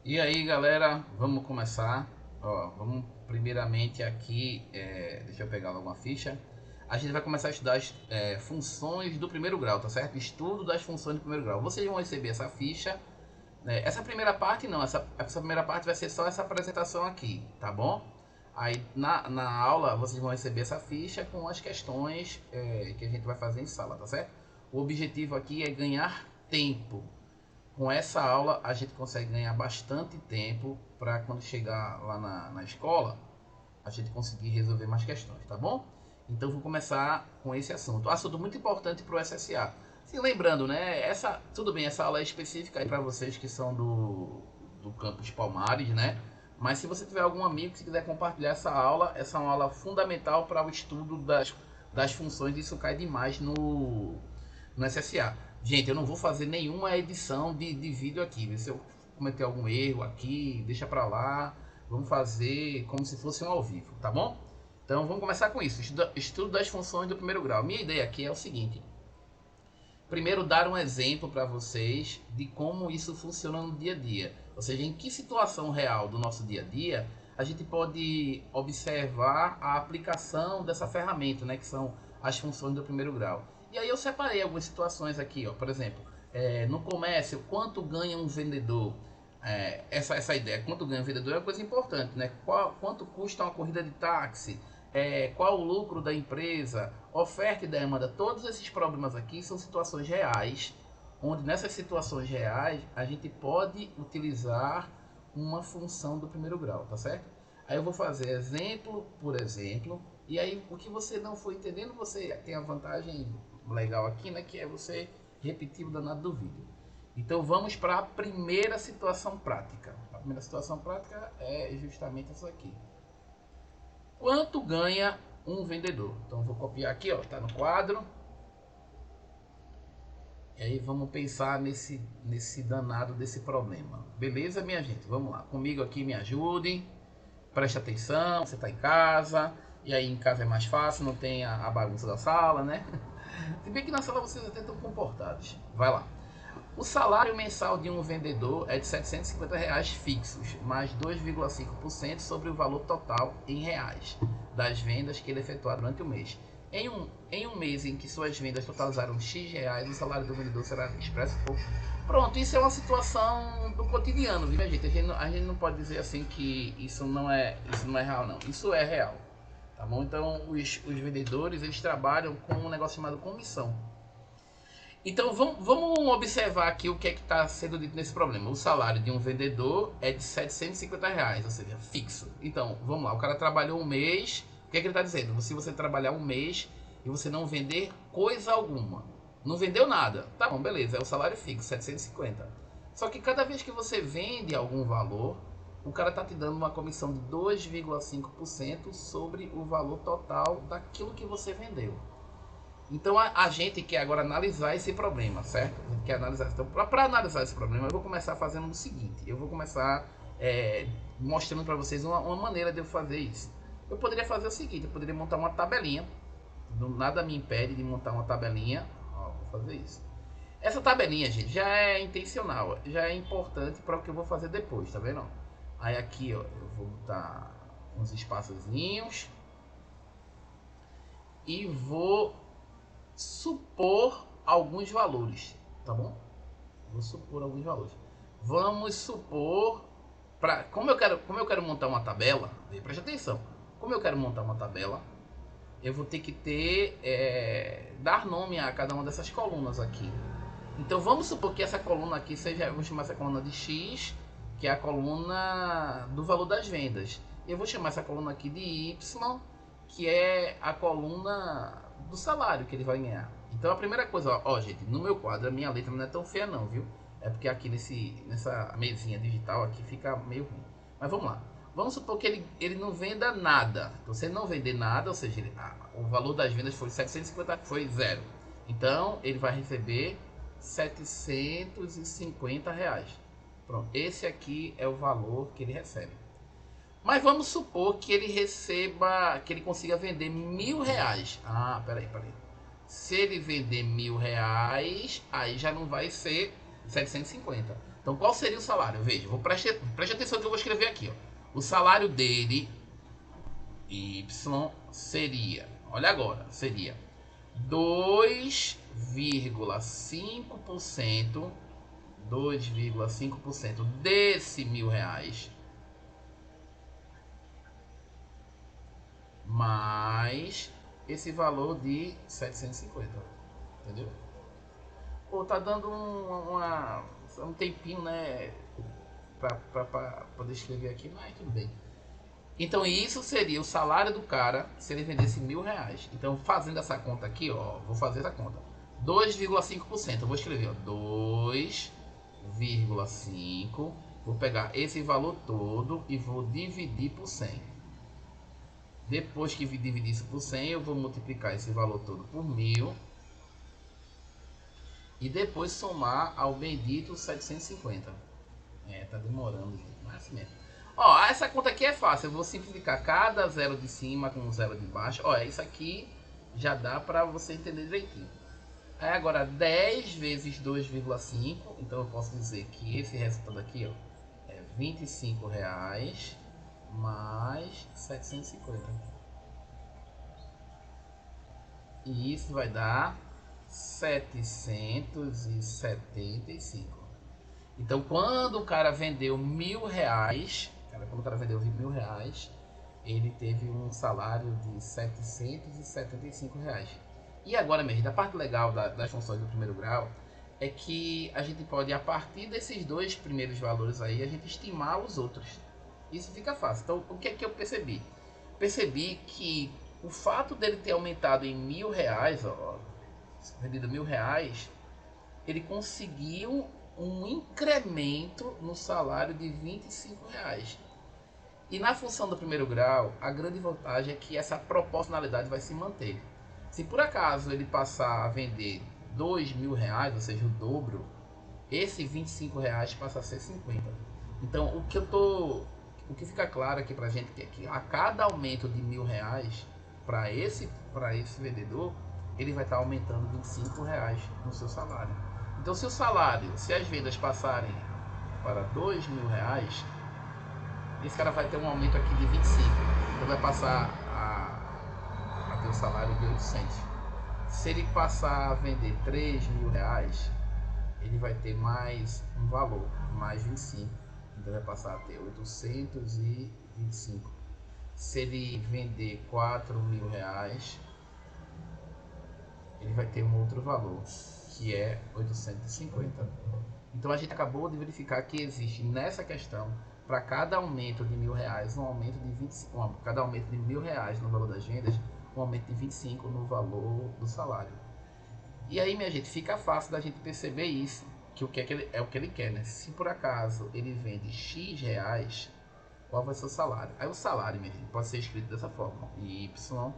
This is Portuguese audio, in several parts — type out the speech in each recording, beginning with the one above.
E aí, galera, vamos começar. Ó, vamos primeiramente aqui, deixa eu pegar logo uma ficha. A gente vai começar a estudar as funções do primeiro grau, tá certo? Estudo das funções do primeiro grau. Vocês vão receber essa ficha. Essa primeira parte não, essa primeira parte vai ser só essa apresentação aqui, tá bom? Aí na aula vocês vão receber essa ficha com as questões que a gente vai fazer em sala, tá certo? O objetivo aqui é ganhar tempo. Com essa aula a gente consegue ganhar bastante tempo para quando chegar lá na escola a gente conseguir resolver mais questões, tá bom? Então vou começar com esse assunto. Assunto muito importante para o SSA. Sim, lembrando, né? Tudo bem, essa aula é específica aí para vocês que são do campus Palmares, né? Mas se você tiver algum amigo que quiser compartilhar essa é uma aula fundamental para o estudo das funções. Isso cai demais no SSA. Gente, eu não vou fazer nenhuma edição de vídeo aqui. Se eu cometer algum erro aqui, deixa pra lá. Vamos fazer como se fosse um ao vivo, tá bom? Então vamos começar com isso. Estudo das funções do primeiro grau. Minha ideia aqui é o seguinte. Primeiro, dar um exemplo para vocês de como isso funciona no dia a dia. Ou seja, em que situação real do nosso dia a dia a gente pode observar a aplicação dessa ferramenta, né, que são as funções do primeiro grau. E aí eu separei algumas situações aqui, ó. Por exemplo, no comércio, quanto ganha um vendedor? Essa ideia, quanto ganha um vendedor é uma coisa importante, né? Quanto custa uma corrida de táxi? Qual o lucro da empresa? Oferta e demanda. Todos esses problemas aqui são situações reais, onde nessas situações reais a gente pode utilizar uma função do primeiro grau, tá certo? Aí eu vou fazer exemplo por exemplo, e aí o que você não for entendendo, você tem a vantagem legal aqui, né, que é você repetir o danado do vídeo. Então vamos para a primeira situação prática. A primeira situação prática é justamente essa aqui. Quanto ganha um vendedor? Então vou copiar aqui, ó, tá no quadro. E aí vamos pensar nesse danado desse problema. Beleza, minha gente? Vamos lá. Comigo aqui, me ajudem. Preste atenção, você está em casa. E aí em casa é mais fácil, não tem a bagunça da sala, né? Se bem que na sala vocês até estão comportados. Vai lá. O salário mensal de um vendedor é de R$ 750 fixos, mais 2,5% sobre o valor total em reais das vendas que ele efetuar durante o mês. Em um mês em que suas vendas totalizaram X reais, o salário do vendedor será expresso por... Pronto, isso é uma situação do cotidiano, viu, gente? A gente não pode dizer assim que isso não é real, não. Isso é real, tá bom? Então, os vendedores, eles trabalham com um negócio chamado comissão. Então vamos observar aqui o que é que está sendo dito nesse problema. O salário de um vendedor é de R$ 750, ou seja, fixo. Então vamos lá, o cara trabalhou um mês. O que é que ele está dizendo? Se você trabalhar um mês e você não vender coisa alguma, não vendeu nada, tá bom, beleza, é o salário fixo, 750. Só que cada vez que você vende algum valor, o cara está te dando uma comissão de 2,5% sobre o valor total daquilo que você vendeu. Então a gente quer agora analisar esse problema, certo? A gente quer analisar. Então, para analisar esse problema, eu vou começar fazendo o seguinte: eu vou começar mostrando para vocês uma maneira de eu fazer isso. Eu poderia fazer o seguinte: eu poderia montar uma tabelinha. Nada me impede de montar uma tabelinha. Ó, vou fazer isso. Essa tabelinha, gente, já é intencional, já é importante para o que eu vou fazer depois, tá vendo? Aí aqui, ó, eu vou botar uns espaçozinhos e vou supor alguns valores, tá bom? Vou supor alguns valores. Vamos supor como eu quero montar uma tabela, preste atenção. Como eu quero montar uma tabela, eu vou ter que dar nome a cada uma dessas colunas aqui. Então vamos supor que essa coluna aqui seja, eu vou chamar essa coluna de X, que é a coluna do valor das vendas. Eu vou chamar essa coluna aqui de Y, que é a coluna do salário que ele vai ganhar. Então a primeira coisa, ó, gente, no meu quadro a minha letra não é tão feia não, viu? É porque aqui nessa mesinha digital aqui fica meio ruim. Mas vamos lá. Vamos supor que ele não venda nada. Então se ele não vender nada, ou seja, o valor das vendas foi 750, foi zero. Então ele vai receber R$ 750. Pronto, esse aqui é o valor que ele recebe. Mas vamos supor que ele receba, que ele consiga vender R$ 1.000. Ah, peraí. Se ele vender R$ 1.000, aí já não vai ser 750. Então qual seria o salário? Veja, preste atenção que eu vou escrever aqui. Ó. O salário dele, Y, seria, olha agora, seria 2,5% 2,5% desse R$1.000 mais esse valor de 750, entendeu? Pô, tá dando um tempinho, né, pra poder escrever aqui, mas tudo bem. Então isso seria o salário do cara se ele vendesse R$1.000. Então fazendo essa conta aqui, ó, vou fazer essa conta. 2,5%, eu vou escrever, ó, 2,5%, vou pegar esse valor todo e vou dividir por 100. Depois que dividir isso por 100, eu vou multiplicar esse valor todo por 1.000 e depois somar ao bendito 750. Tá demorando, gente, mas assim mesmo. Ó, essa conta aqui é fácil, eu vou simplificar cada zero de cima com o zero de baixo. Ó, isso aqui já dá para você entender direitinho. Aí agora 10 vezes 2,5, então eu posso dizer que esse resultado aqui, ó, é R$25 mais 750. E isso vai dar 775. Então quando o cara vendeu R$1.000, quando o cara vendeu R$1.000, ele teve um salário de R$775. E agora mesmo, a parte legal das funções do primeiro grau é que a gente pode, a partir desses dois primeiros valores aí, a gente estimar os outros. Isso fica fácil. Então o que é que eu percebi? Percebi que o fato dele ter aumentado em R$1.000, ó, vendido R$1.000, ele conseguiu um incremento no salário de R$25. E na função do primeiro grau, a grande vantagem é que essa proporcionalidade vai se manter. Se por acaso ele passar a vender R$2.000, ou seja, o dobro, esse R$25 passa a ser 50. Então o que fica claro aqui pra gente é que a cada aumento de R$1.000 para esse vendedor, ele vai estar aumentando R$25 no seu salário. Então se as vendas passarem para R$2.000, esse cara vai ter um aumento aqui de 25. Então vai passar a ter um salário de 800. Se ele passar a vender R$3.000, ele vai ter mais um valor, mais 25. Então vai passar a ter 825. Se ele vender R$4.000, ele vai ter um outro valor, que é 850. Então a gente acabou de verificar que existe nessa questão, para cada aumento de R$1.000, um aumento de 25, cada aumento de R$1.000 no valor das vendas, um aumento de 25 no valor do salário. E aí, minha gente, fica fácil da gente perceber isso, que o que é o que ele quer, né? Se por acaso ele vende X reais, qual vai ser o salário? Aí o salário, minha gente, pode ser escrito dessa forma: Y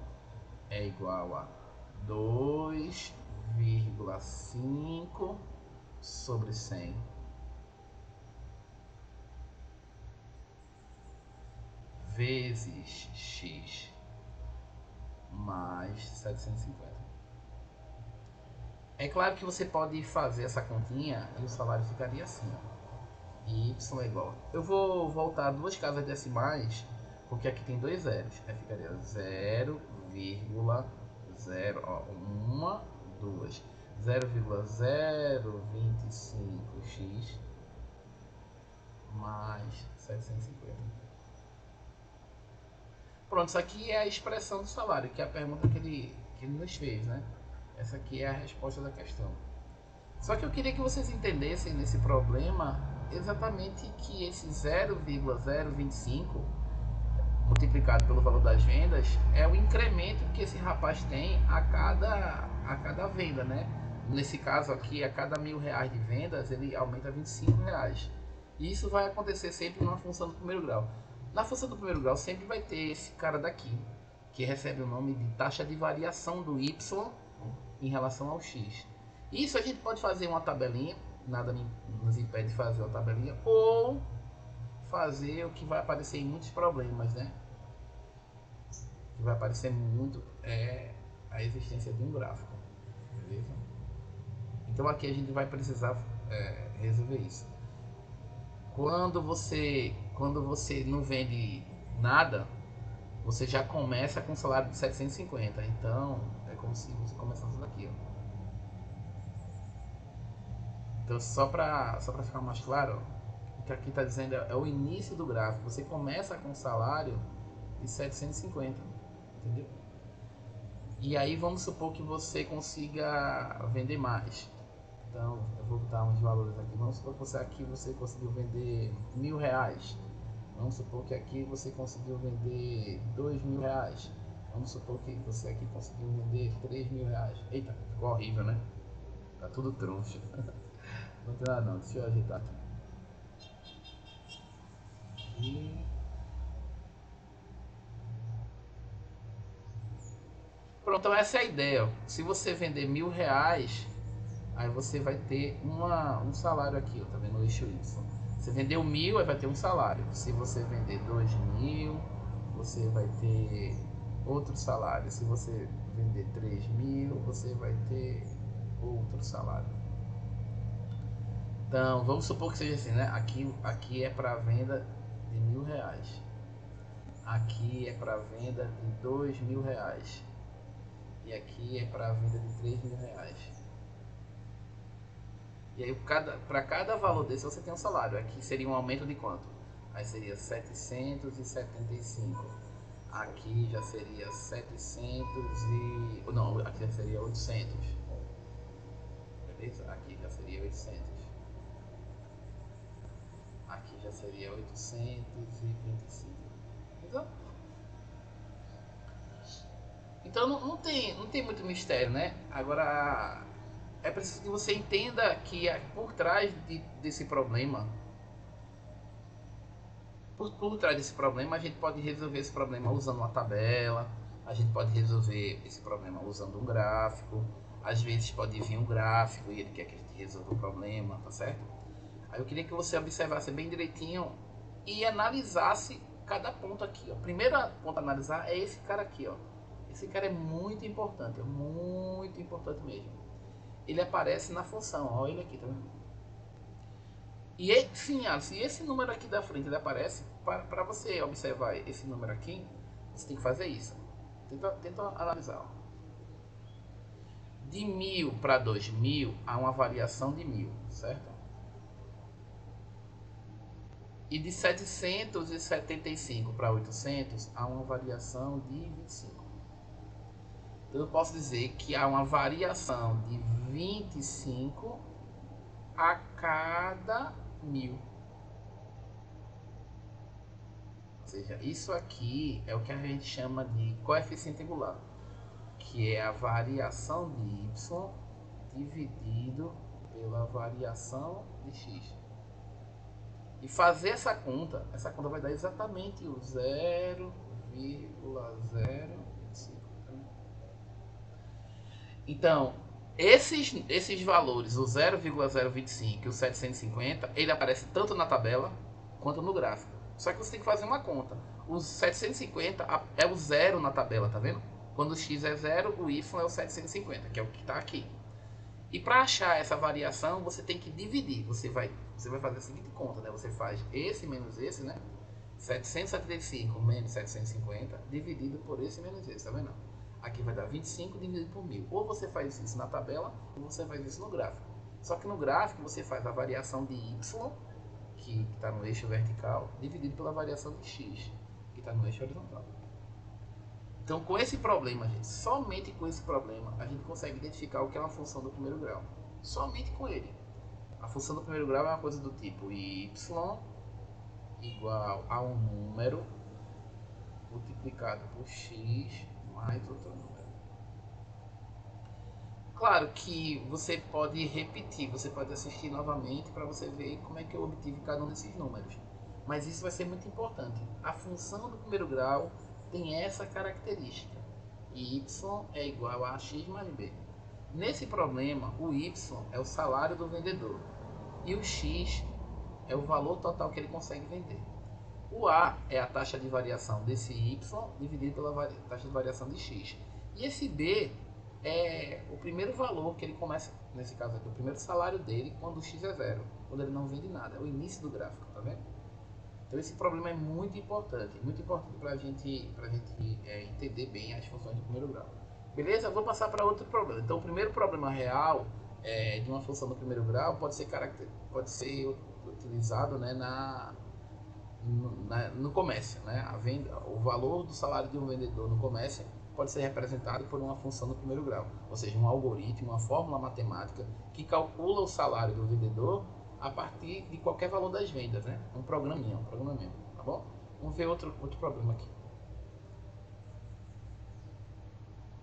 é igual a 2,5 sobre 100 vezes X mais 750. É claro que você pode fazer essa continha e o salário ficaria assim, ó. Y é igual. Eu vou voltar duas casas decimais, porque aqui tem dois zeros. Aí ficaria 0,0, ó, 1, 2, 0,025x mais 750. Pronto, isso aqui é a expressão do salário, que é a pergunta que ele nos fez, né? Essa aqui é a resposta da questão. Só que eu queria que vocês entendessem nesse problema exatamente que esse 0,025 multiplicado pelo valor das vendas é o incremento que esse rapaz tem a cada venda, né? Nesse caso aqui, a cada R$1.000 de vendas, ele aumenta R$25. E isso vai acontecer sempre numa função do primeiro grau. Na função do primeiro grau sempre vai ter esse cara daqui, que recebe o nome de taxa de variação do Y em relação ao X. Isso a gente pode fazer uma tabelinha, nada nos impede de fazer uma tabelinha, ou fazer o que vai aparecer em muitos problemas, né? O que vai aparecer muito é a existência de um gráfico, beleza? Então aqui a gente vai precisar resolver isso. Quando você não vende nada, você já começa com um salário de 750. Então, é como se você começasse daqui, ó. Então, só para ficar mais claro, ó, o que aqui está dizendo é o início do gráfico. Você começa com um salário de 750, entendeu? E aí vamos supor que você consiga vender mais. Então, eu vou botar uns valores aqui. Vamos supor que você conseguiu vender R$1.000. Vamos supor que aqui você conseguiu vender R$2.000. Vamos supor que você aqui conseguiu vender R$3.000. Eita, ficou horrível, né? Tá tudo troncho. Não tem nada não, deixa eu ajeitar aqui. Pronto, então essa é a ideia. Se você vender R$1.000, aí você vai ter um salário aqui, ó, tá vendo? O eixo Y. Você vendeu 1.000, aí vai ter um salário. Se você vender 2.000, você vai ter outro salário. Se você vender 3.000, você vai ter outro salário. Então, vamos supor que seja assim, né? Aqui é para venda de R$1.000. Aqui é para venda de R$2.000. E aqui é para venda de R$3.000. E aí, para cada valor desse, você tem um salário. Aqui seria um aumento de quanto? Aí seria 775. Aqui já seria 700 e... Não, aqui já seria 800. Beleza? Aqui já seria 800. Aqui já seria 825. Então não tem muito mistério, né? Agora, é preciso que você entenda que por trás desse problema, por trás desse problema, a gente pode resolver esse problema usando uma tabela, a gente pode resolver esse problema usando um gráfico, às vezes pode vir um gráfico e ele quer que a gente resolva o problema, tá certo? Aí eu queria que você observasse bem direitinho e analisasse cada ponto aqui, ó. Primeiro ponto a analisar é esse cara aqui, ó. Esse cara é muito importante mesmo. Ele aparece na função, ó, ele aqui, tá vendo? E sim, se esse número aqui da frente ele aparece, para você observar esse número aqui, você tem que fazer isso. Tenta analisar, ó. De 1.000 para 2.000 há uma variação de 1.000, certo? E de 775 para 800 há uma variação de 25. Então eu posso dizer que há uma variação de 25 a cada 1.000. Ou seja, isso aqui é o que a gente chama de coeficiente angular, que é a variação de y dividido pela variação de x. E fazer essa conta vai dar exatamente o 0,025. Então, esses valores, o 0,025 e o 750, ele aparece tanto na tabela quanto no gráfico. Só que você tem que fazer uma conta. O 750 é o zero na tabela, tá vendo? Quando o x é zero, o y é o 750, que é o que está aqui. E para achar essa variação, você tem que dividir. Você vai fazer a seguinte conta, né? Você faz esse menos esse, né? 775 menos 750 dividido por esse menos esse, tá vendo? Aqui vai dar 25 dividido por 1.000. Ou você faz isso na tabela, ou você faz isso no gráfico. Só que no gráfico você faz a variação de y, que está no eixo vertical, dividido pela variação de x, que está no eixo horizontal. Então, com esse problema, gente, somente com esse problema, a gente consegue identificar o que é uma função do primeiro grau. Somente com ele. A função do primeiro grau é uma coisa do tipo y igual a um número multiplicado por x mais outro número. Claro que você pode repetir, você pode assistir novamente para você ver como é que eu obtive cada um desses números. Mas isso vai ser muito importante. A função do primeiro grau tem essa característica. Y é igual a x mais b. Nesse problema, o y é o salário do vendedor e o x é o valor total que ele consegue vender. O a é a taxa de variação desse y dividido pela taxa de variação de x. E esse b é o primeiro valor que ele começa, nesse caso aqui, o primeiro salário dele quando o X é zero, quando ele não vende nada, é o início do gráfico, tá vendo? Então esse problema é muito importante para a gente entender bem as funções do primeiro grau. Beleza? Eu vou passar para outro problema. Então o primeiro problema real de uma função do primeiro grau pode ser utilizado, né, no comércio, né? A venda, o valor do salário de um vendedor no comércio pode ser representado por uma função do primeiro grau, ou seja, um algoritmo, uma fórmula matemática que calcula o salário do vendedor a partir de qualquer valor das vendas, né? Um programinha, tá bom? Vamos ver outro problema aqui.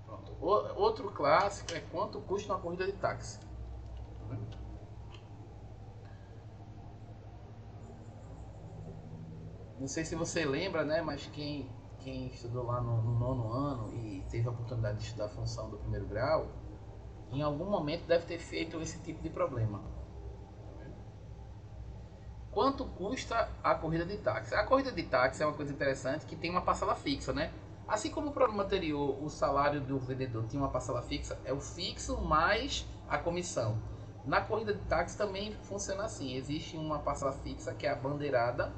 Pronto. Outro clássico é quanto custa uma corrida de táxi. Tá vendo? Não sei se você lembra, né? Mas quem estudou lá no nono ano e teve a oportunidade de estudar a função do primeiro grau, em algum momento deve ter feito esse tipo de problema. Quanto custa a corrida de táxi? A corrida de táxi é uma coisa interessante que tem uma parcela fixa, né? Assim como o problema anterior, o salário do vendedor tinha uma parcela fixa, é o fixo mais a comissão. Na corrida de táxi também funciona assim, existe uma parcela fixa que é a bandeirada,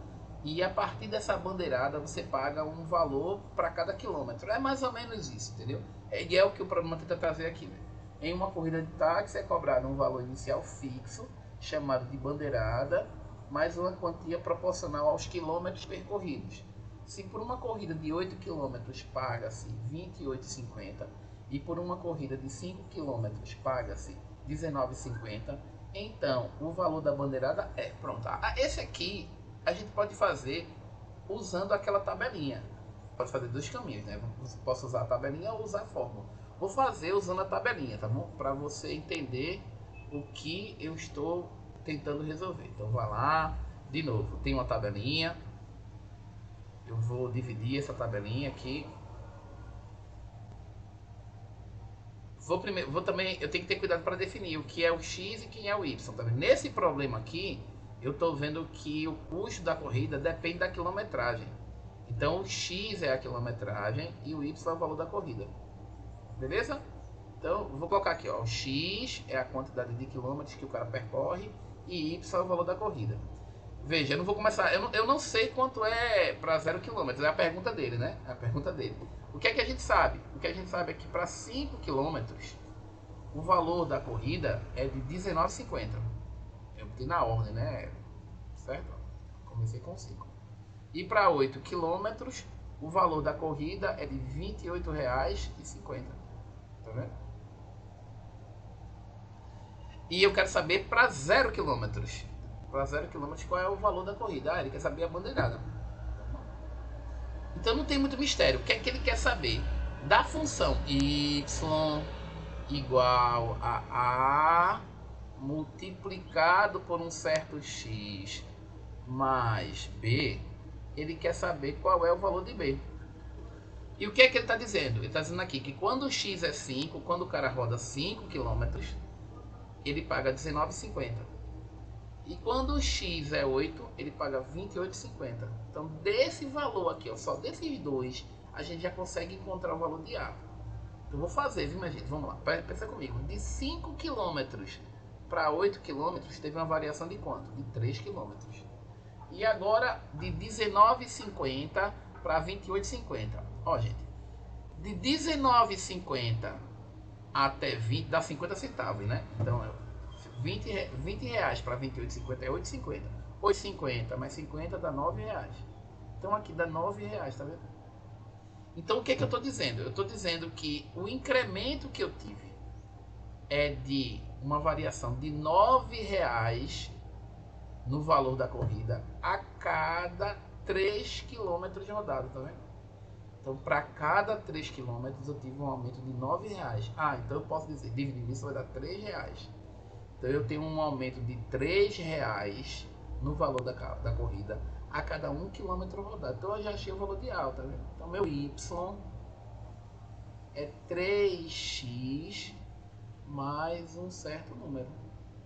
e a partir dessa bandeirada você paga um valor para cada quilômetro. É mais ou menos isso, entendeu? E é o que o problema tenta trazer aqui, né? Em uma corrida de táxi é cobrado um valor inicial fixo, chamado de bandeirada, mais uma quantia proporcional aos quilômetros percorridos. Se por uma corrida de 8 km paga-se R$ 28,50 e por uma corrida de 5 km paga-se R$ 19,50, então o valor da bandeirada é... Pronto, esse aqui a gente pode fazer usando aquela tabelinha. Pode fazer dois caminhos, né? Posso usar a tabelinha ou usar a fórmula. Vou fazer usando a tabelinha, tá bom? Para você entender o que eu estou tentando resolver. Então vá lá, de novo, tem uma tabelinha. Eu vou dividir essa tabelinha aqui. Vou também, eu tenho que ter cuidado para definir o que é o X e quem é o Y. Tá vendo? Nesse problema aqui, eu estou vendo que o custo da corrida depende da quilometragem. Então o X é a quilometragem e o Y é o valor da corrida. Beleza? Então vou colocar aqui, ó, o X é a quantidade de quilômetros que o cara percorre e Y é o valor da corrida. Veja, eu não vou começar, eu não sei quanto é para 0 km, é a pergunta dele, né? É a pergunta dele. O que é que a gente sabe? O que a gente sabe é que para 5 km o valor da corrida é de R$19,50. Eu botei na ordem, né? Certo? Comecei com 5. E para 8 km o valor da corrida é de R$28,50. Tá vendo? E eu quero saber para 0 km. Para 0 km qual é o valor da corrida? Ah, ele quer saber a bandeirada. Então não tem muito mistério. O que é que ele quer saber? Da função y igual a multiplicado por um certo x mais b, ele quer saber qual é o valor de b. E o que é que ele está dizendo? Ele está dizendo aqui que quando o x é 5, quando o cara roda 5 km, ele paga R$19,50. E quando o X é 8, ele paga R$28,50. Então, desse valor aqui, ó, só desses dois, a gente já consegue encontrar o valor de A. Eu vou fazer, viu, minha gente? Vamos lá, pensa comigo. De 5 km para 8 km, teve uma variação de quanto? De 3 km. E agora, de R$19,50 para R$28,50. Ó, gente, de R$19,50 até 20, dá 50 centavos, né? Então, 20 reais para 28,50 é 8,50. 8,50 mais 50 dá 9 reais. Então aqui dá 9 reais, tá vendo? Então o que é que eu estou dizendo? Eu estou dizendo que o incremento que eu tive é de uma variação de 9 reais no valor da corrida a cada 3 km rodado, tá vendo? Então para cada 3 km eu tive um aumento de 9 reais. Ah, então eu posso dizer, dividir isso vai dar 3 reais. Então eu tenho um aumento de R$3 no valor da corrida a cada 1 km rodado. Então eu já achei o valor de A, tá vendo? Então meu Y é 3x mais um certo número.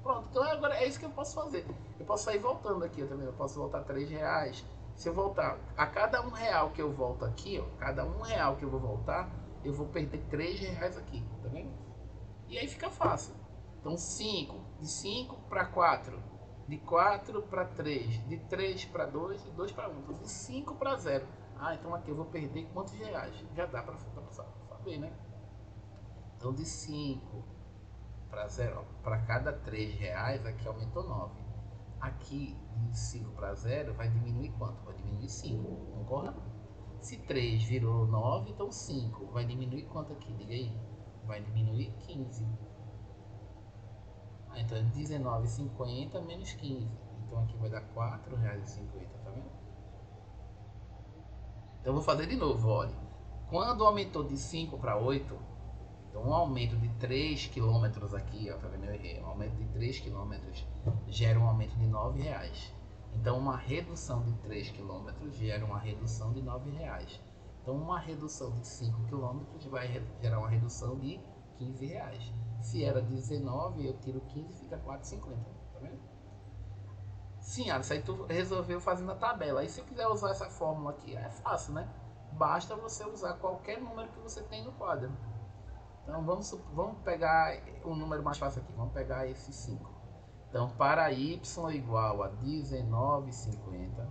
Pronto, então agora é isso que eu posso fazer. Eu posso sair voltando aqui, tá vendo? Eu posso voltar R$3. Se eu voltar a cada R$1 que eu volto aqui, ó, cada R$1 que eu vou voltar, eu vou perder R$3 aqui, tá vendo? E aí fica fácil. Então 5, de 5 para 4, de 4 para 3, de 3 para 2, de 2 para 1, então de 5 para 0. Ah, então aqui eu vou perder quantos reais? Já dá para saber, né? Então de 5 para 0, para cada 3 reais, aqui aumentou 9. Aqui de 5 para 0 vai diminuir quanto? Vai diminuir 5, concorda? Se 3 virou 9, então 5 vai diminuir quanto aqui? Diga aí. Vai diminuir 15. Então é 19,50 menos 15. Então aqui vai dar R$4,50, tá vendo? Então eu vou fazer de novo, olha. Quando aumentou de 5 para 8, então um aumento de 3 quilômetros aqui, ó, tá vendo? Eu errei. Um aumento de 3 quilômetros gera um aumento de R$9. Então uma redução de 3 quilômetros gera uma redução de R$9. Então uma redução de 5 quilômetros vai gerar uma redução de R$15. Se era 19, eu tiro 15 e fica R$4,50. Tá vendo? Sim, Alisson, aí tu resolveu fazendo a tabela. Aí se eu quiser usar essa fórmula aqui, é fácil, né? Basta você usar qualquer número que você tem no quadro. Então vamos pegar o número mais fácil aqui. Vamos pegar esse 5. Então para y igual a 19,50,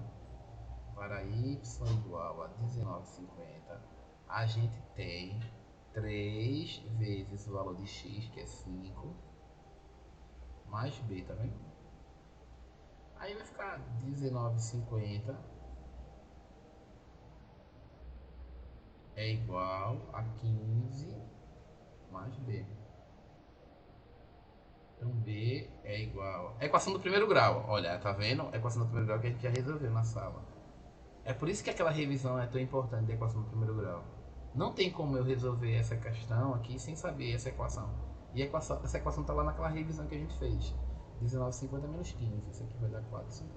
para y igual a 19,50, a gente tem 3 vezes o valor de x, que é 5, mais b, tá vendo? Aí vai ficar 19,50 é igual a 15 mais b. Então b é igual... É a equação do primeiro grau. Olha, tá vendo? É a equação do primeiro grau que a gente já resolveu na sala. É por isso que aquela revisão é tão importante da equação do primeiro grau. Não tem como eu resolver essa questão aqui sem saber essa equação. E essa equação está lá naquela revisão que a gente fez. 19,50 menos 15. Isso aqui vai dar 4,50.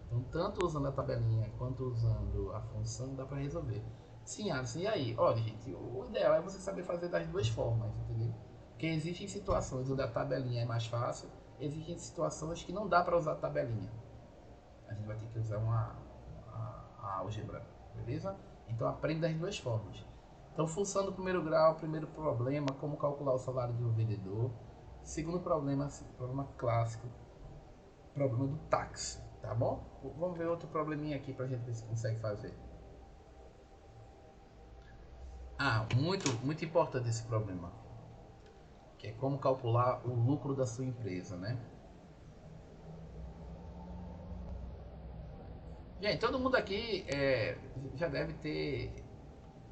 Então, tanto usando a tabelinha quanto usando a função, dá para resolver. Sim, Alisson, e aí? Olha, gente, o ideal é você saber fazer das duas formas, entendeu? Porque existem situações onde a tabelinha é mais fácil, existem situações que não dá para usar a tabelinha. A gente vai ter que usar a álgebra, beleza? Então aprende das duas formas. Então, função do primeiro grau, primeiro problema, como calcular o salário de um vendedor. Segundo problema clássico, problema do táxi, tá bom? Vamos ver outro probleminha aqui pra gente ver se consegue fazer. Ah, muito importante esse problema, que é como calcular o lucro da sua empresa, né? Gente, todo mundo aqui já deve ter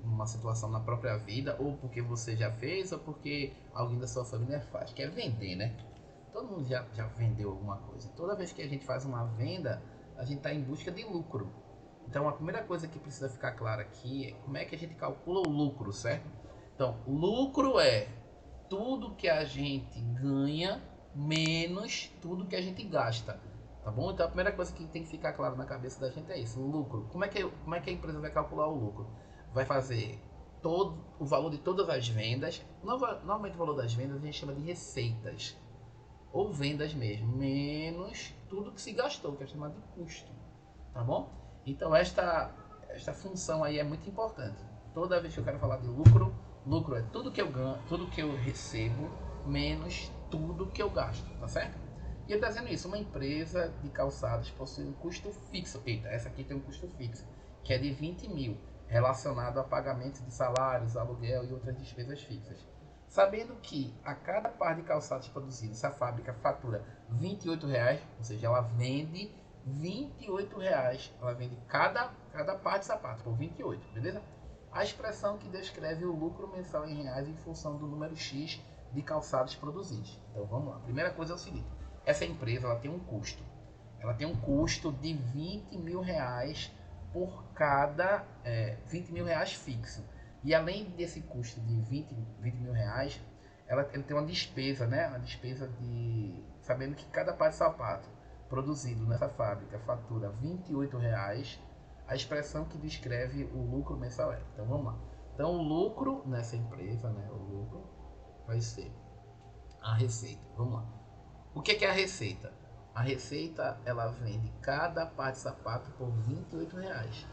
uma situação na própria vida, ou porque você já fez, ou porque alguém da sua família faz, que é vender, né? Todo mundo já vendeu alguma coisa. Toda vez que a gente faz uma venda, a gente está em busca de lucro. Então a primeira coisa que precisa ficar clara aqui é como é que a gente calcula o lucro, certo? Então, lucro é tudo que a gente ganha menos tudo que a gente gasta. Tá bom? Então a primeira coisa que tem que ficar claro na cabeça da gente é isso, o lucro. Como é que a empresa vai calcular o lucro? Vai fazer todo o valor de todas as vendas. Normalmente o valor das vendas a gente chama de receitas. Ou vendas mesmo, menos tudo que se gastou, que é chamado de custo. Tá bom? Então esta função aí é muito importante. Toda vez que eu quero falar de lucro, lucro é tudo que eu ganho, tudo que eu recebo, menos tudo que eu gasto, tá certo? E ele está dizendo isso, uma empresa de calçados possui um custo fixo. Eita, essa aqui tem um custo fixo, que é de 20 mil, relacionado a pagamento de salários, aluguel e outras despesas fixas. Sabendo que a cada par de calçados produzidos, essa fábrica fatura R$28, ou seja, ela vende R$28. Ela vende cada par de sapato por 28, beleza? A expressão que descreve o lucro mensal em reais em função do número X de calçados produzidos. Então vamos lá. A primeira coisa é o seguinte: essa empresa ela tem um custo. Ela tem um custo de R$20 mil por cada R$20 mil fixo. E além desse custo de 20 mil reais, ele tem uma despesa, né? Uma despesa de... Sabendo que cada par de sapato produzido nessa fábrica fatura R$28, a expressão que descreve o lucro mensal é. Então vamos lá. Então o lucro nessa empresa, né? O lucro vai ser a receita. Vamos lá. O que é a receita? A receita, ela vende cada par de sapato por R$28.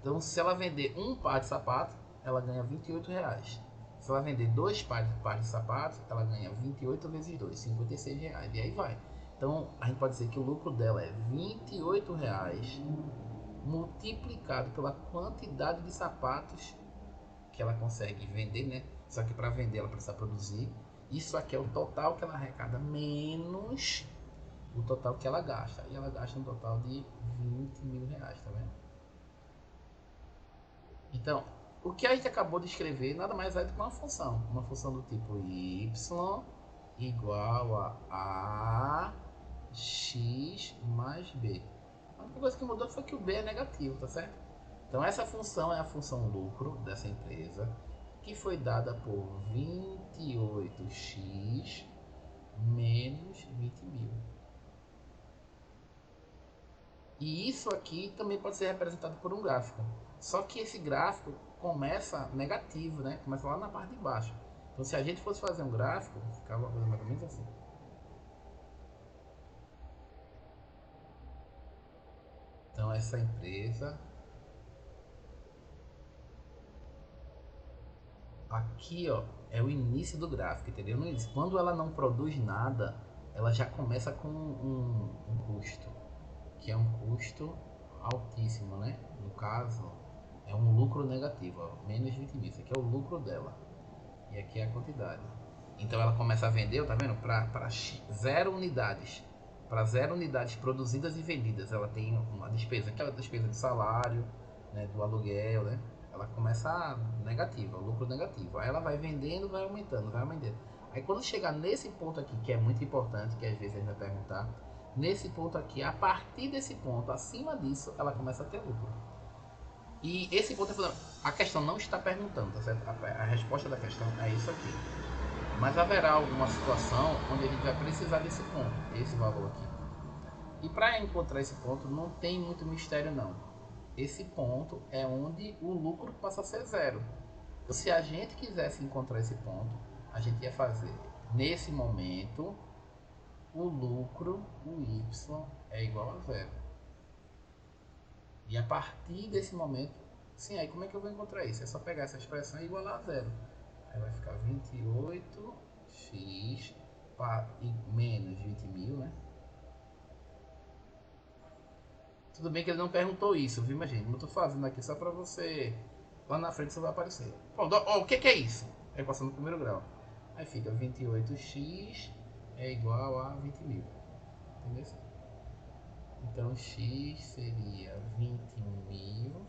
Então se ela vender um par de sapato, ela ganha R$28. Se ela vender 2 pares de sapatos, ela ganha 28 vezes 2, R$ 56. E aí vai. Então a gente pode dizer que o lucro dela é R$ 28 multiplicado pela quantidade de sapatos que ela consegue vender, né? Só que para vender ela precisa produzir. Isso aqui é o total que ela arrecada menos o total que ela gasta. E ela gasta um total de R$ 20.000, tá vendo? Então, o que a gente acabou de escrever nada mais é do que uma função do tipo y igual a x mais b. A única coisa que mudou foi que o b é negativo, tá certo? Então essa função é a função lucro dessa empresa, que foi dada por 28x menos 20.000. E isso aqui também pode ser representado por um gráfico. Só que esse gráfico começa negativo, né? Começa lá na parte de baixo. Então se a gente fosse fazer um gráfico, ficava uma coisa mais ou menos assim. Então essa empresa aqui, ó, é o início do gráfico, entendeu? Quando ela não produz nada, ela já começa com um custo, que é um custo altíssimo, né? No caso, é um lucro negativo, ó, menos 20.000. Isso aqui é o lucro dela. E aqui é a quantidade. Então ela começa a vender, tá vendo? Para 0 unidades. Para 0 unidades produzidas e vendidas, ela tem uma despesa, aquela despesa de salário, né, do aluguel, né? Ela começa negativa, o lucro negativo. Aí ela vai vendendo, vai aumentando, vai aumentando. Aí quando chegar nesse ponto aqui, que é muito importante, que às vezes a gente vai perguntar, nesse ponto aqui, a partir desse ponto, acima disso, ela começa a ter lucro. E esse ponto a questão não está perguntando, tá certo? A resposta da questão é isso aqui. Mas haverá alguma situação onde a gente vai precisar desse ponto, esse valor aqui. E para encontrar esse ponto não tem muito mistério não. Esse ponto é onde o lucro passa a ser zero. Então, se a gente quisesse encontrar esse ponto, a gente ia fazer nesse momento o lucro, o y, é igual a zero. E a partir desse momento, sim, aí como é que eu vou encontrar isso? É só pegar essa expressão e igualar a zero. Aí vai ficar 28x menos 20.000, né? Tudo bem que ele não perguntou isso, viu, mas gente? Eu tô fazendo aqui só pra você... Lá na frente você vai aparecer. Pronto, ó, o que é isso? É equação do primeiro grau. Aí fica 28x é igual a 20.000. Entendeu? Então x seria 20.000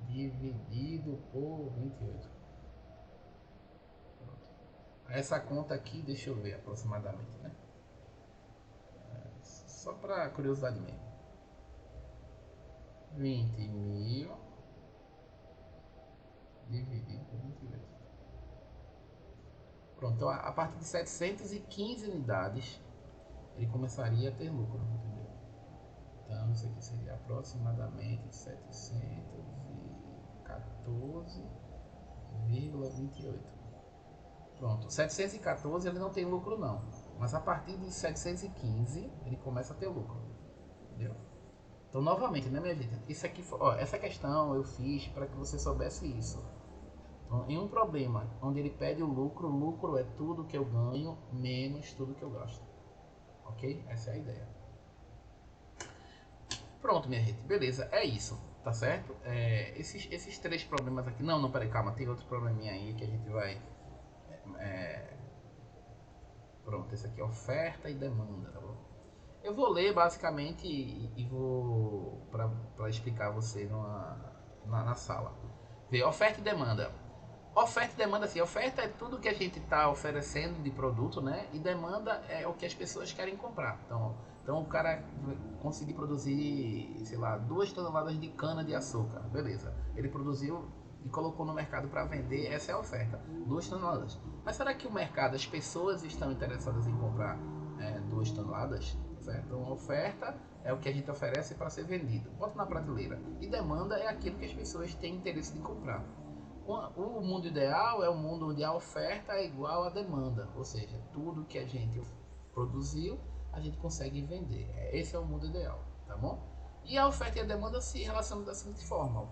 dividido por 28. Pronto. Essa conta aqui, deixa eu ver aproximadamente, né? Só para curiosidade mesmo. 20.000 dividido por 28. Pronto, então a partir de 715 unidades ele começaria a ter lucro, entendeu? Então isso aqui seria aproximadamente 714,28. Pronto, 714 ele não tem lucro não, mas a partir de 715 ele começa a ter lucro, entendeu? Então novamente, né minha gente, isso aqui, ó, essa questão eu fiz para que você soubesse isso. Então, em um problema onde ele pede o lucro é tudo que eu ganho menos tudo que eu gasto, ok? Essa é a ideia. Pronto, minha gente, beleza, é isso, tá certo? Esses 3 problemas aqui, não, peraí, calma, tem outro probleminha aí que a gente vai... Pronto, esse aqui é oferta e demanda, tá bom? Eu vou ler basicamente e vou para explicar a você na sala. Vê, oferta e demanda. Oferta e demanda, assim, oferta é tudo que a gente está oferecendo de produto, né? E demanda é o que as pessoas querem comprar. Então o cara conseguir produzir, sei lá, 2 toneladas de cana de açúcar, beleza? Ele produziu e colocou no mercado para vender, essa é a oferta, 2 toneladas. Mas será que o mercado, as pessoas estão interessadas em comprar 2 toneladas? Certo? Então, oferta é o que a gente oferece para ser vendido, bota na prateleira. E demanda é aquilo que as pessoas têm interesse de comprar. O mundo ideal é um mundo onde a oferta é igual à demanda, ou seja, tudo que a gente produziu, a gente consegue vender. Esse é o mundo ideal, tá bom? E a oferta e a demanda se relacionam da seguinte forma: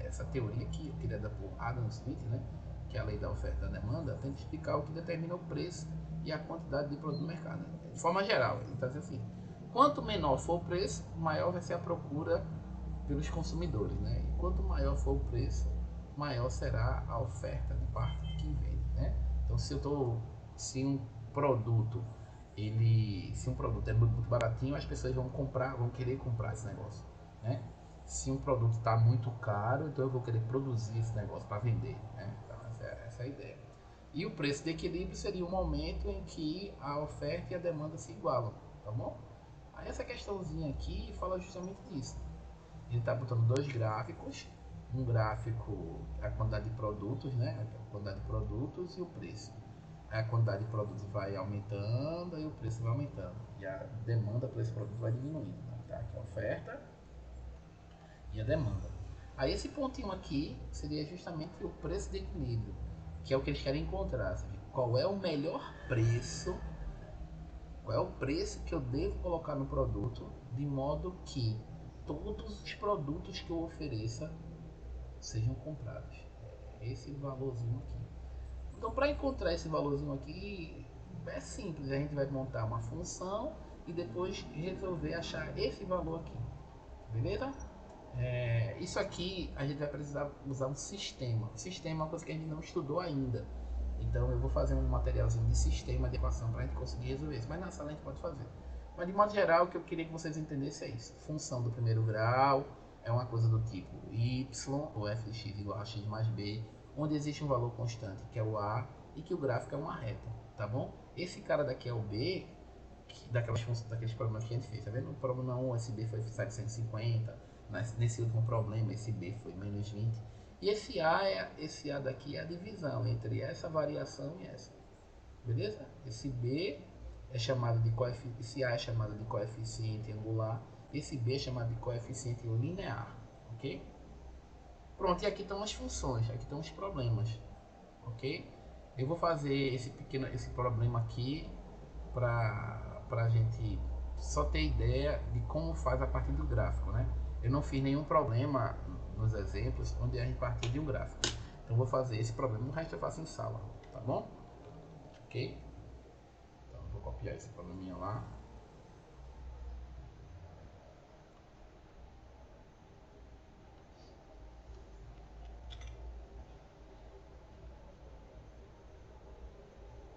essa teoria aqui, criada por Adam Smith, né, que é a lei da oferta e da demanda, tenta explicar o que determina o preço e a quantidade de produto no mercado. Né? De forma geral, ele está dizendo assim, quanto menor for o preço, maior vai ser a procura pelos consumidores, né? E quanto maior for o preço, maior será a oferta de parte de quem vende, né? Então, se um produto é muito baratinho, as pessoas vão querer comprar esse negócio, né? Se um produto está muito caro, então eu vou querer produzir esse negócio para vender, né? Então, essa é a ideia. E o preço de equilíbrio seria um momento em que a oferta e a demanda se igualam, tá bom? Aí essa questãozinha aqui fala justamente disso. Ele está botando dois gráficos, um gráfico é a quantidade de produtos, né? A quantidade de produtos e o preço. Aí a quantidade de produtos vai aumentando e o preço vai aumentando. E a demanda por esse produto vai diminuindo. Tá? Aqui a oferta e a demanda. Aí esse pontinho aqui seria justamente o preço de equilíbrio, que é o que eles querem encontrar. Sabe? Qual é o melhor preço? Qual é o preço que eu devo colocar no produto de modo que todos os produtos que eu ofereça sejam comprados. É esse valorzinho aqui. Então, para encontrar esse valorzinho aqui, é simples. A gente vai montar uma função e depois resolver achar esse valor aqui. Beleza? Isso aqui a gente vai precisar usar um sistema. Sistema é uma coisa que a gente não estudou ainda. Então eu vou fazer um materialzinho de sistema de equação para a gente conseguir resolver isso. Mas na sala a gente pode fazer. Mas de modo geral, o que eu queria que vocês entendessem é isso. Função do primeiro grau é uma coisa do tipo y, ou f de x igual a x mais b, onde existe um valor constante, que é o a, e que o gráfico é uma reta, tá bom? Esse cara daqui é o b, daqueles problemas que a gente fez, tá vendo? No problema 1, esse b foi 750, nesse último problema, esse b foi menos 20. E esse a daqui é a divisão entre essa variação e essa. Beleza? Esse b é chamado de esse a é chamado de coeficiente angular, esse b é chamado de coeficiente linear, ok? Pronto, e aqui estão as funções, aqui estão os problemas, ok? Eu vou fazer esse problema aqui para a gente só ter ideia de como faz a partir do gráfico, né? Eu não fiz nenhum problema nos exemplos onde a gente partiu de um gráfico. Então vou fazer esse problema, o resto eu faço em sala, tá bom? Ok? Então vou copiar esse probleminha lá.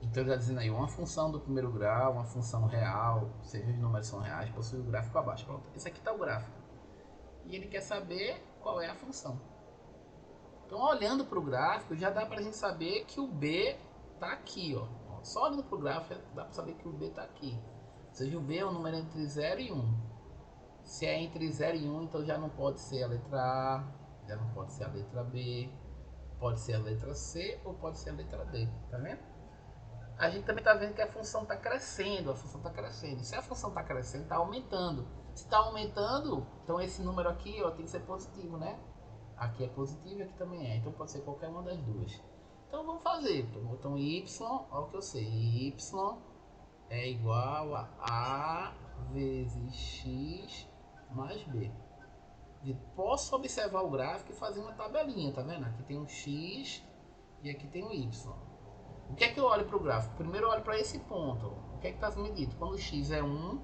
Então ele está dizendo aí, uma função do primeiro grau, uma função real, seja os números são reais, possui o gráfico abaixo. Pronto, esse aqui está o gráfico. E ele quer saber qual é a função. Então olhando para o gráfico, já dá para a gente saber que o B está aqui. Ó. Só olhando para o gráfico, dá para saber que o B está aqui. Ou seja, o B é um número entre 0 e 1. Se é entre 0 e 1, então já não pode ser a letra A, já não pode ser a letra B, pode ser a letra C ou pode ser a letra D. Tá vendo? A gente também está vendo que a função está crescendo, a função está crescendo. Se a função está crescendo, está aumentando. Se está aumentando, então esse número aqui ó, tem que ser positivo, né? Aqui é positivo e aqui também é. Então pode ser qualquer uma das duas. Então vamos fazer. Então y, olha o que eu sei. Y é igual a A vezes X mais B. E posso observar o gráfico e fazer uma tabelinha, tá vendo? Aqui tem um X e aqui tem um Y. O que é que eu olho para o gráfico? Primeiro eu olho para esse ponto. O que é que está medido? Quando o x é 1,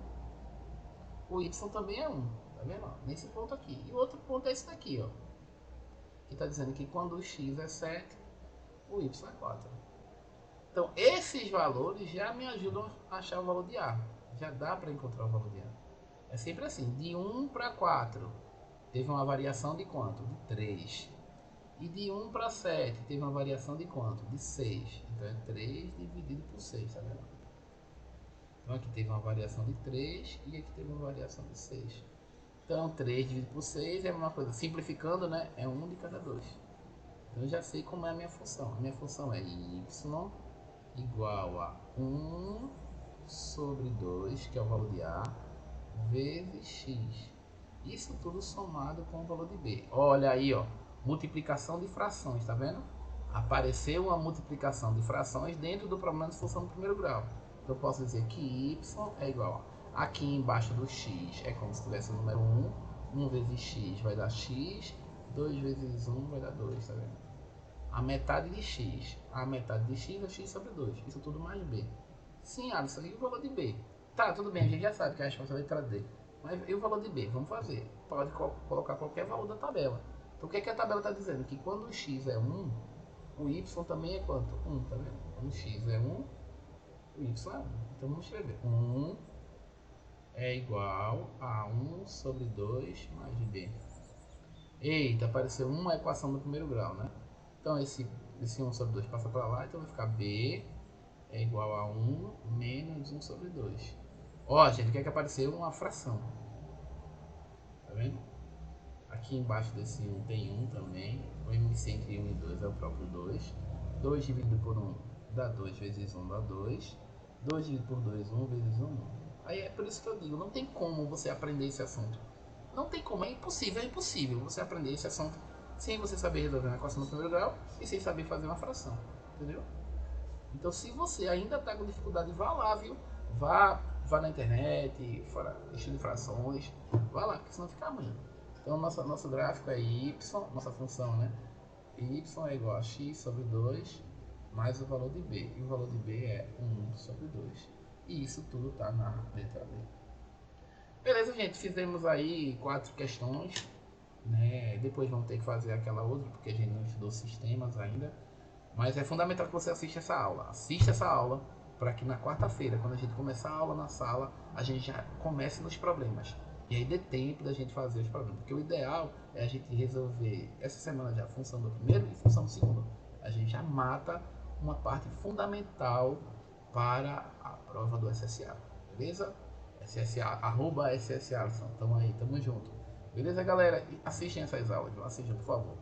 o y também é 1. Tá vendo? Nesse ponto aqui. E o outro ponto é esse daqui, ó. Que está dizendo que quando o x é 7, o y é 4. Então esses valores já me ajudam a achar o valor de A. Já dá para encontrar o valor de A. É sempre assim. De 1 para 4, teve uma variação de quanto? De 3. E de 1 para 7 teve uma variação de quanto? De 6. Então é 3 dividido por 6, tá vendo? Então aqui teve uma variação de 3 e aqui teve uma variação de 6. Então 3 dividido por 6 é a mesma coisa. Simplificando, né? É 1 de cada 2. Então eu já sei como é a minha função. A minha função é y igual a 1 sobre 2, que é o valor de A, vezes x. Isso tudo somado com o valor de B. Olha aí, ó. Multiplicação de frações, tá vendo? Apareceu uma multiplicação de frações dentro do problema de função do primeiro grau. Então eu posso dizer que y é igual a, aqui embaixo do x é como se tivesse o número 1. 1 vezes x vai dar x, 2 vezes 1 vai dar 2, tá vendo? A metade de x. A metade de x é x sobre 2. Isso tudo mais b. Sim, Alisson, e o valor de b? Tá, tudo bem, a gente já sabe que a resposta é a letra D. Mas e o valor de b? Vamos fazer. Pode colocar qualquer valor da tabela. Então o que, é que a tabela está dizendo? Que quando o x é 1, o y também é quanto? 1, tá vendo? Quando o x é 1, o y é 1. Então vamos escrever. 1 é igual a 1 sobre 2 mais b. Eita, apareceu uma equação do primeiro grau, né? Então esse 1 sobre 2 passa para lá, então vai ficar b é igual a 1 menos 1 sobre 2. Ó, gente, quer que apareceu uma fração. Tá vendo? Aqui embaixo desse 1 tem 1 também. O MC entre 1 e 2 é o próprio 2. 2 dividido por 1 dá 2 vezes 1 dá 2. 2 dividido por 2, 1 vezes 1. Aí é por isso que eu digo, não tem como você aprender esse assunto. Não tem como, é impossível você aprender esse assunto sem você saber resolver uma equação no primeiro grau e sem saber fazer uma fração, entendeu? Então se você ainda está com dificuldade, vá lá, viu? Vá na internet, estude frações, vá lá, porque senão fica ruim. Então nosso gráfico é y, nossa função, né? Y é igual a x sobre 2 mais o valor de b. E o valor de b é 1 sobre 2. E isso tudo está na letra B. Beleza, gente, fizemos aí 4 questões, né? Depois vamos ter que fazer aquela outra, porque a gente não estudou sistemas ainda. Mas é fundamental que você assista essa aula. Assista essa aula para que na quarta-feira, quando a gente começar a aula na sala, a gente já comece nos problemas. E aí dê tempo da gente fazer os problemas. Porque o ideal é a gente resolver essa semana já a função do primeiro e função do segundo. A gente já mata uma parte fundamental para a prova do SSA. Beleza? SSA, @SSA. Tamo aí, tamo junto. Beleza, galera? E assistem essas aulas, assistam, por favor.